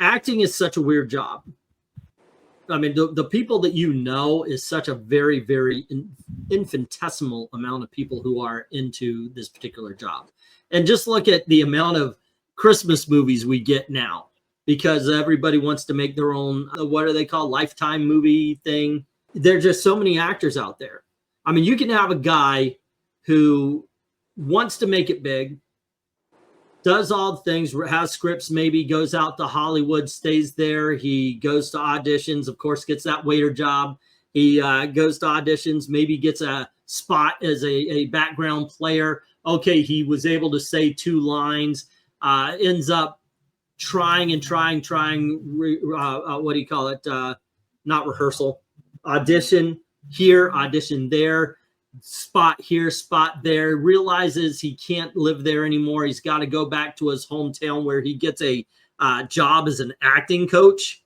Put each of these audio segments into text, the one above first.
acting is such a weird job. I mean, the people that you know is such a very, very infinitesimal amount of people who are into this particular job. And just look at the amount of Christmas movies we get now, because everybody wants to make their own, what are they called, Lifetime movie thing. There are just so many actors out there. I mean, you can have a guy who wants to make it big, does all the things, has scripts, maybe goes out to Hollywood, stays there. He goes to auditions, of course, gets that waiter job. He goes to auditions, maybe gets a spot as a background player. Okay, he was able to say 2 lines, ends up trying, what do you call it? Not rehearsal, audition here, audition there, spot here, spot there, realizes he can't live there anymore. He's got to go back to his hometown where he gets a job as an acting coach.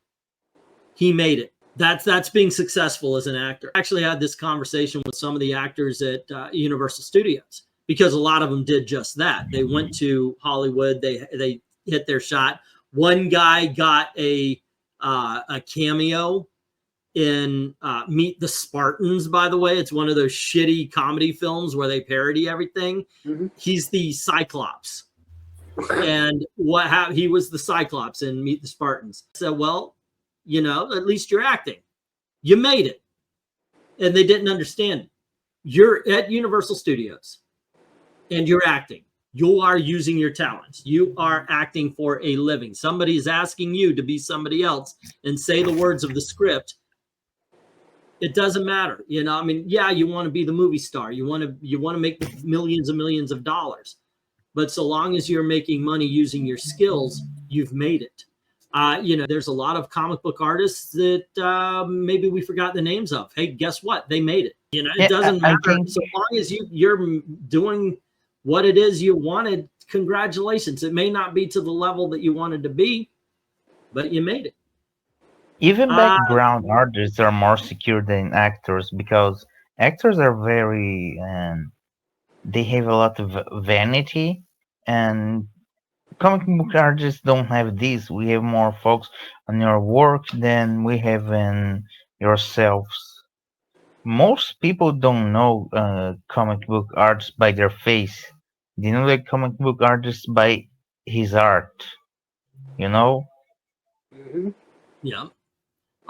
He made it. That's being successful as an actor. I actually had this conversation with some of the actors at Universal Studios, because a lot of them did just that. They went to Hollywood. They hit their shot. One guy got a cameo in Meet the Spartans, by the way. It's one of those shitty comedy films where they parody everything. Mm-hmm. He's the Cyclops. And he was the Cyclops in Meet the Spartans. So, well, you know, at least you're acting. You made it. And they didn't understand it. You're at Universal Studios and you're acting. You are using your talents. You are acting for a living. Somebody is asking you to be somebody else and say the words of the script. It doesn't matter. You know, I mean, yeah, you want to be the movie star. You want to make millions and millions of dollars. But so long as you're making money using your skills, you've made it. You know, there's a lot of comic book artists that maybe we forgot the names of. Hey, guess what? They made it. You know, it doesn't matter. So long as you're doing what it is you wanted, congratulations. It may not be to the level that you wanted to be, but you made it. Even background artists are more secure than actors, because actors are very, they have a lot of vanity, and comic book artists don't have this. We have more focus on your work than we have in yourselves. Most people don't know comic book artists by their face. They know the comic book artist by his art. You know? Mm-hmm. Yeah.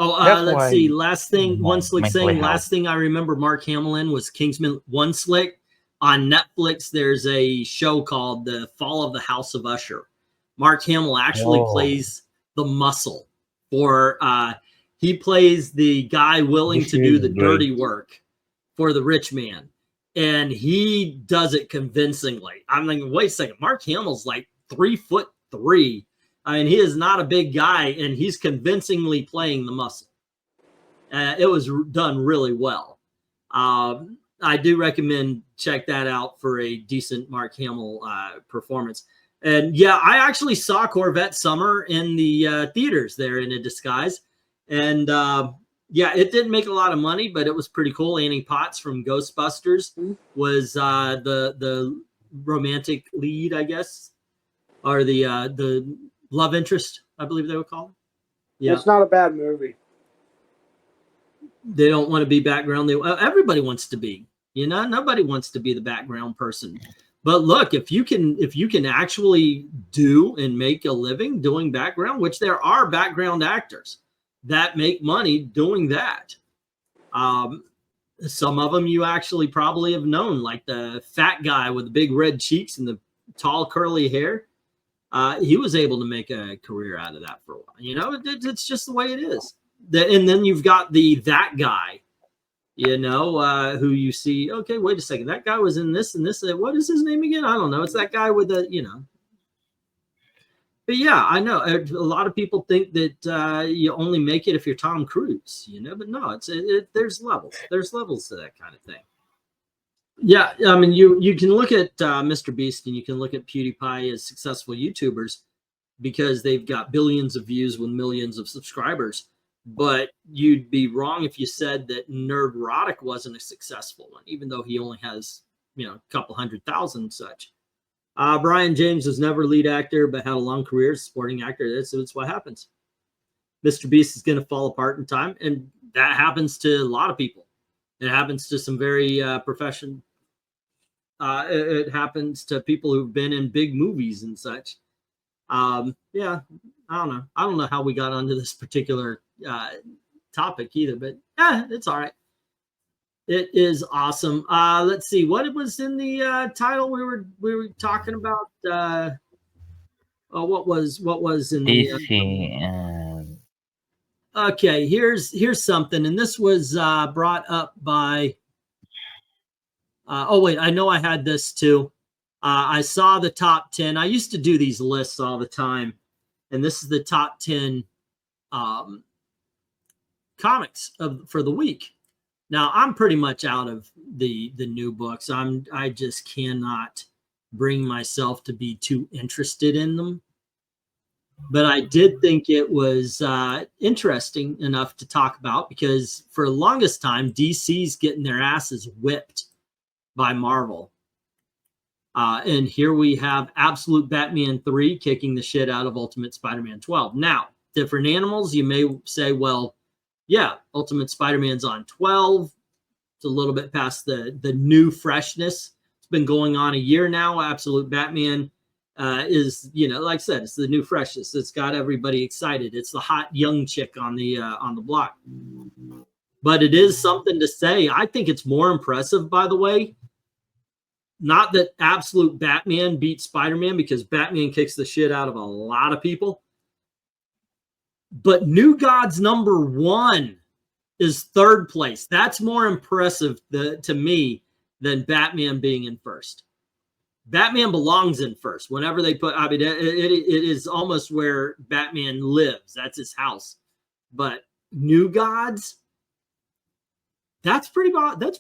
Oh, That's let's why see. Last thing, One Slick mentally saying, health. last thing I remember Mark Hamill in was Kingsman One Slick. On Netflix, there's a show called The Fall of the House of Usher. Mark Hamill actually plays the muscle, or he plays the guy willing to do the dirty work for the rich man. And he does it convincingly. I'm like, wait a second, Mark Hamill's like 3'3". I mean, he is not a big guy, and he's convincingly playing the muscle. It was done really well. I do recommend check that out for a decent Mark Hamill performance. And yeah, I actually saw Corvette Summer in the theaters there in a disguise. And yeah, it didn't make a lot of money, but it was pretty cool. Annie Potts from Ghostbusters was the romantic lead, I guess, or the love interest, I believe they would call it. Yeah, it's not a bad movie. They don't want to be background. Everybody wants to be, you know, nobody wants to be the background person. But look, if you can actually do and make a living doing background, which there are background actors that make money doing that. Some of them you actually probably have known, like the fat guy with the big red cheeks and the tall curly hair. He was able to make a career out of that for a while. You know, it's just the way it is. And then you've got that guy, you know, who you see. Okay, wait a second. That guy was in this and this. What is his name again? I don't know. It's that guy with the, you know. But yeah, I know a lot of people think that you only make it if you're Tom Cruise, you know. But no, there's levels. There's levels to that kind of thing. Yeah, I mean, you can look at Mr. Beast and you can look at PewDiePie as successful YouTubers because they've got billions of views with millions of subscribers. But you'd be wrong if you said that Nerdrotic wasn't a successful one, even though he only has, you know, a couple 100,000 and such. Brian James was never lead actor, but had a long career as supporting actor. That's what happens. Mr. Beast is going to fall apart in time, and that happens to a lot of people. It happens to some very professional. It happens to people who've been in big movies and such. Yeah, I don't know. I don't know how we got onto this particular topic either, but yeah, it's all right. It is awesome. Let's see what it was in the title we were talking about. What was in the DC and okay, here's something, and this was brought up by oh wait, I know I had this too. I saw the top 10. I used to do these lists all the time, and this is the top 10 comics for the week. Now I'm pretty much out of the new books. I just cannot bring myself to be too interested in them. But I did think it was interesting enough to talk about, because for the longest time, DC's getting their asses whipped by Marvel. And here we have Absolute Batman 3 kicking the shit out of Ultimate Spider-Man 12. Now, different animals, you may say, well, yeah, Ultimate Spider-Man's on 12. It's a little bit past the new freshness. It's been going on a year now. Absolute Batman is, like I said, it's the new freshness. It's got everybody excited. It's the hot young chick on the block. But it is something to say. I think it's more impressive, by the way, not that Absolute Batman beat Spider-Man, because Batman kicks the shit out of a lot of people, but New Gods #1 is third place. That's more impressive to me than Batman being in first. Batman belongs in first. Whenever they put, I mean, it is almost where Batman lives. That's his house. But New Gods, that's pretty good. That's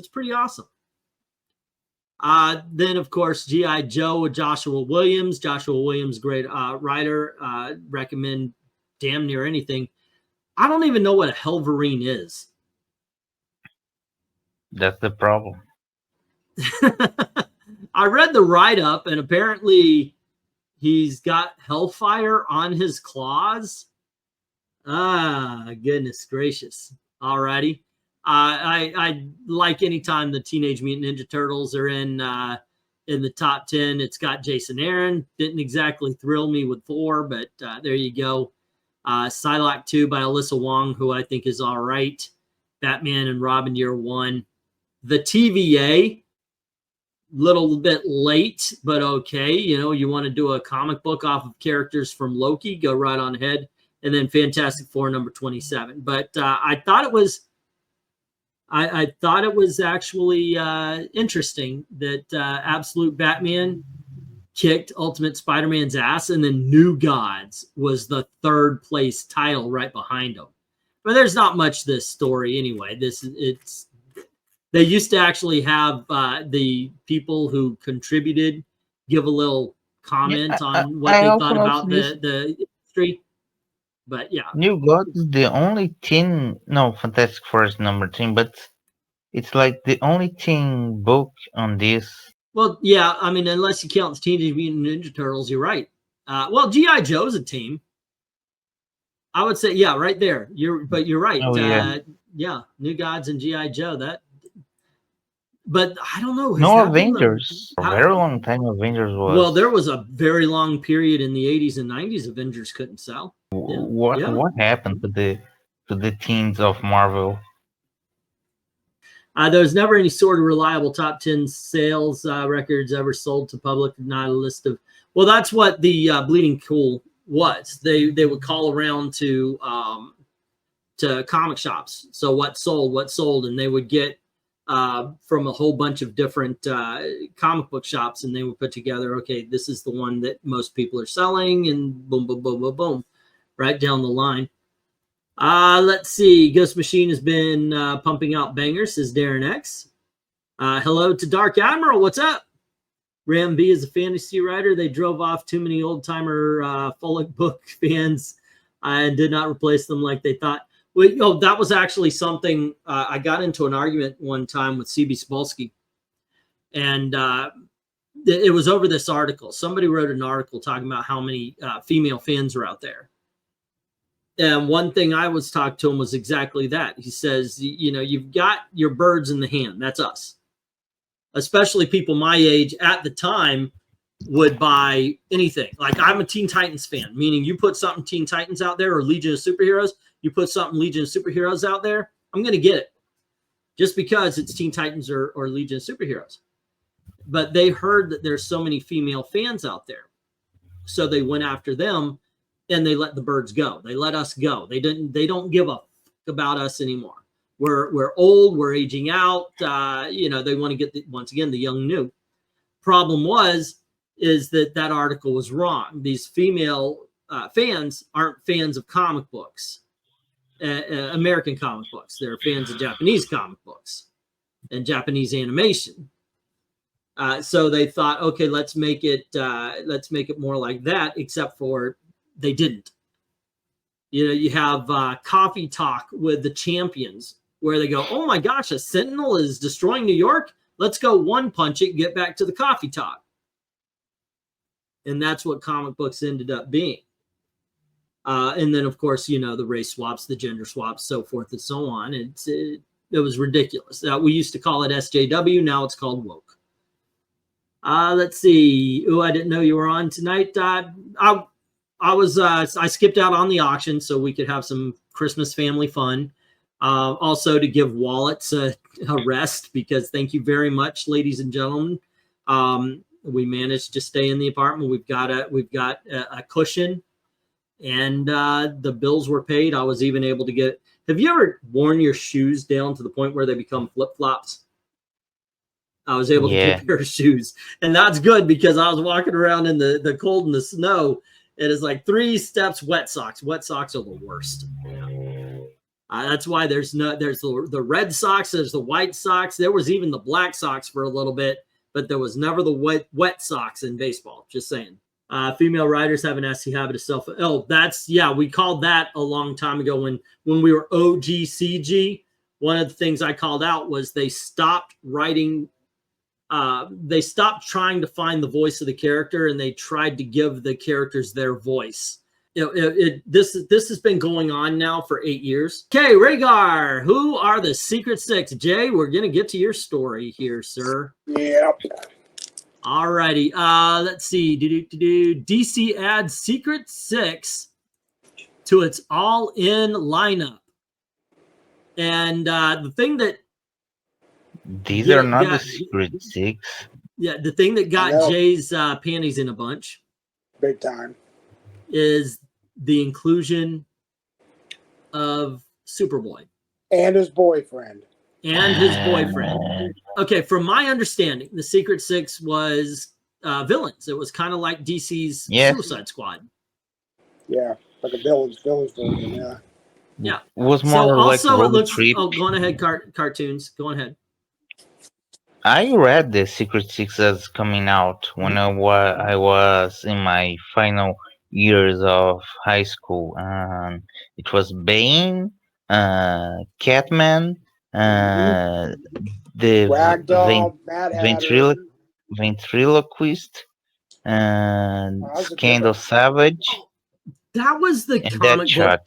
pretty awesome. Then, of course, G.I. Joe with Joshua Williams. Joshua Williams, great writer. Recommend damn near anything. I don't even know what a Helverine is. that's the problem. I read the write-up, and apparently he's got hellfire on his claws. Goodness gracious. Alrighty. I like anytime the Teenage Mutant Ninja Turtles are in the top 10. It's got Jason Aaron. Didn't exactly thrill me with 4, but there you go. Psylocke 2 by Alyssa Wong, who I think is all right. Batman and Robin Year 1. The TVA, little bit late, but okay. You want to do a comic book off of characters from Loki, go right on ahead. And then Fantastic Four #27. But I thought it was actually interesting that Absolute Batman kicked Ultimate Spider-Man's ass, and then New Gods was the third place title right behind him. But there's not much to this story anyway. They used to actually have the people who contributed give a little comment on what they thought about the history. But yeah, New God is the only team. No, Fantastic Four is #10, but it's like the only team book on this. Well, yeah, I mean, unless you count the Teenage Mutant Ninja Turtles, you're right. Well, G.I. Joe's a team. I would say, yeah, right there. You're right. Oh, yeah. Yeah, New Gods and G.I. Joe. But I don't know. No Avengers. For a very long time, Avengers was. Well, there was a very long period in the 80s and 90s. Avengers couldn't sell. What happened to the teams of Marvel? There was never any sort of reliable top 10 sales records ever sold to public. Not a list of. Well, that's what the Bleeding Cool was. They would call around to comic shops. So what sold, and they would get from a whole bunch of different comic book shops, and they would put together, okay, this is the one that most people are selling, and boom, boom, boom, boom, boom, right down the line. Let's see. Ghost Machine has been pumping out bangers, says Darren X. Hello to Dark Admiral. What's up? Ram B is a fantasy writer. They drove off too many old-timer Follick book fans and did not replace them like they thought. Well, that was actually something I got into an argument one time with CB Spolsky, and it was over this article. Somebody wrote an article talking about how many female fans are out there. And one thing I was talked to him was exactly that. He says, you know, you've got your birds in the hand. That's us. Especially people my age at the time would buy anything. Like I'm a Teen Titans fan, meaning you put something Teen Titans out there or Legion of Superheroes, you put something Legion of Superheroes out there, I'm going to get it just because it's Teen Titans or Legion of Superheroes. But they heard that there's so many female fans out there. So they went after them and they let the birds go. They let us go. They don't give a fuck about us anymore. We're old, we're aging out. You know, they want to get once again the young new. Problem is that article was wrong. These female fans aren't fans of comic books, American comic books. They're fans of Japanese comic books and Japanese animation. So they thought, okay, let's make it more like that. Except for they didn't. You know, you have Coffee Talk with the Champions, where they go, oh my gosh, a Sentinel is destroying New York. Let's go one punch it, get back to the Coffee Talk. And that's what comic books ended up being. And then, of course, you know, the race swaps, the gender swaps, so forth and so on. It was ridiculous. We used to call it SJW. Now it's called woke. Let's see. Oh, I didn't know you were on tonight. I skipped out on the auction so we could have some Christmas family fun. Also to give wallets a rest, because thank you very much, ladies and gentlemen. We managed to stay in the apartment. We've got a cushion, and the bills were paid. I was even able to get. Have you ever worn your shoes down to the point where they become flip-flops? I was able to get a pair of shoes, and that's good because I was walking around in the cold and the snow. It is like 3 steps wet socks. Wet socks are the worst. That's why there's the red socks, there's the white socks. There was even the black socks for a little bit, but there was never the wet socks in baseball. Just saying. Female riders have an nasty habit of self. Oh, we called that a long time ago when we were OGCG. One of the things I called out was they stopped writing. They stopped trying to find the voice of the character, and they tried to give the characters their voice. This has been going on now for 8 years. Okay, Rhaegar, who are the Secret Six? Jay, we're gonna get to your story here, sir. Yep. All righty. Let's see. DC adds Secret Six to its all-in lineup, and the thing that these are not the Secret Six. Yeah, the thing that got Jay's panties in a bunch, big time, is the inclusion of Superboy and his boyfriend. Okay, from my understanding, the Secret Six was villains. It was kind of like DC's Suicide Squad. Yeah, like a villains version. Yeah. Yeah. It was more like road trip. Oh, go on ahead, cartoons. Go on ahead. I read the Secret Six as coming out when I was in my final years of high school, and it was Bane, Catman, the Ragdoll, ventriloquist, and Scandal Savage. That was the comic book.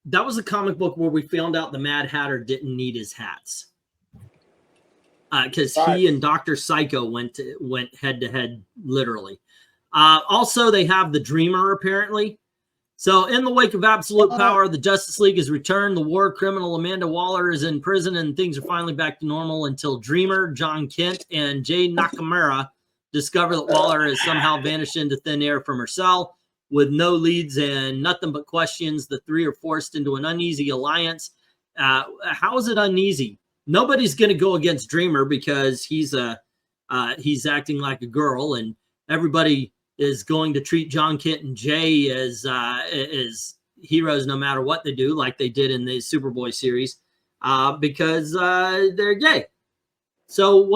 That was the comic book where we found out the Mad Hatter didn't need his hats. Because he and Dr. Psycho went head to head, literally. Also, they have the Dreamer, apparently. So, in the wake of absolute power, the Justice League has returned. The war criminal Amanda Waller is in prison, and things are finally back to normal until Dreamer, John Kent, and Jay Nakamura discover that Waller has somehow vanished into thin air from her cell. With no leads and nothing but questions, the three are forced into an uneasy alliance. How is it uneasy? Nobody's going to go against Dreamer because he's acting like a girl, and everybody is going to treat John Kent and Jay as heroes no matter what they do, like they did in the Superboy series, because they're gay. So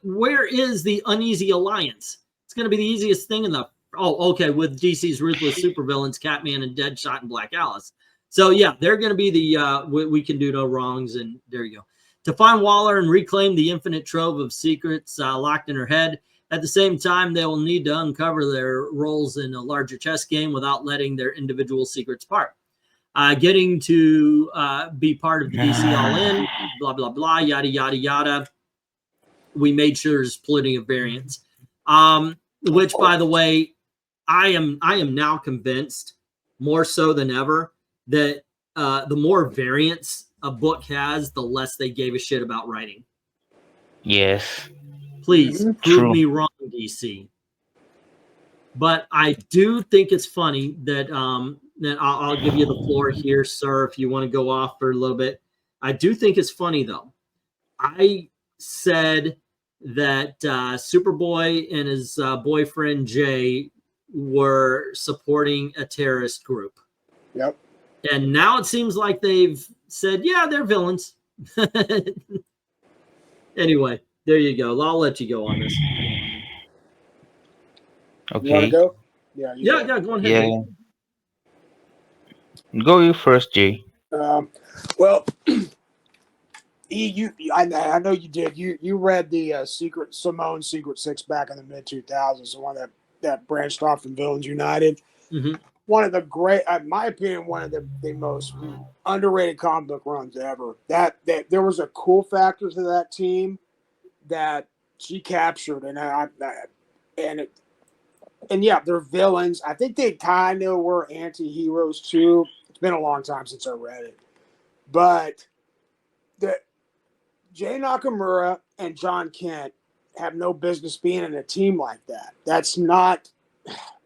where is the uneasy alliance? It's going to be the easiest thing in the with DC's ruthless supervillains, Catman and Deadshot and Black Alice. So yeah, they're going to be the we can do no wrongs, and there you go. To find Waller and reclaim the infinite trove of secrets locked in her head. At the same time, they will need to uncover their roles in a larger chess game without letting their individual secrets part. getting to be part of the DC All In, blah, blah, blah, yada, yada, yada. We made sure there's plenty of variants. Which, by the way, I am now convinced, more so than ever, that the more variants a book has, the less they gave a shit about writing. Yes. Please prove True. me wrong, DC. But I do think it's funny that that I'll give you the floor here, sir, if you want to go off for a little bit. I do think it's funny, though. I said that Superboy and his boyfriend Jay were supporting a terrorist group. Yep. And now it seems like they've said, yeah, they're villains. Anyway, there you go. I'll let you go on this. You want to Okay. go? Yeah. You go. Yeah, go ahead. Yeah. Jay. Go you first, Jay. Well, I know you did. You read the Secret Six back in the mid 2000s, the one that branched off from Villains United. Mm-hmm. One of the great, in my opinion, one of the most underrated comic book runs ever. That there was a cool factor to that team that she captured, and yeah, they're villains. I think they kind of were anti-heroes too. It's been a long time since I read it, but Jay Nakamura and John Kent have no business being in a team like that. That's not.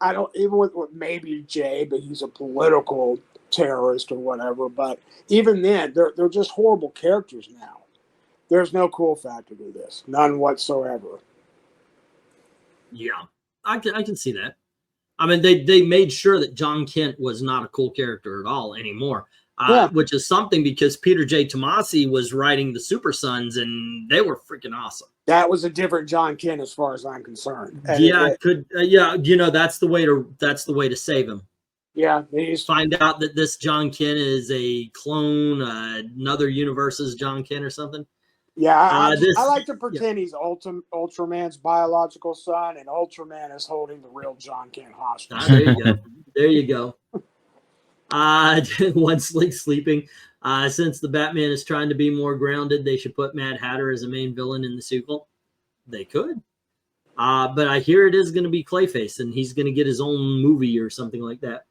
I don't even with maybe Jay, but he's a political terrorist or whatever. But even then, they're just horrible characters now. There's no cool factor to this, none whatsoever. Yeah, I can see that. I mean, they made sure that John Kent was not a cool character at all anymore, which is something because Peter J. Tomasi was writing the Super Sons, and they were freaking awesome. That was a different John Kent, as far as I'm concerned. And that's the way to save him. Yeah, find out that this John Kent is a clone, another universe's John Kent or something. Yeah, I like to pretend he's Ultraman's biological son, and Ultraman is holding the real John Kent hostage. There you go. There you go. One sleeping. Since the Batman is trying to be more grounded, they should put Mad Hatter as a main villain in the sequel. They could. But I hear it is going to be Clayface, and he's going to get his own movie or something like that.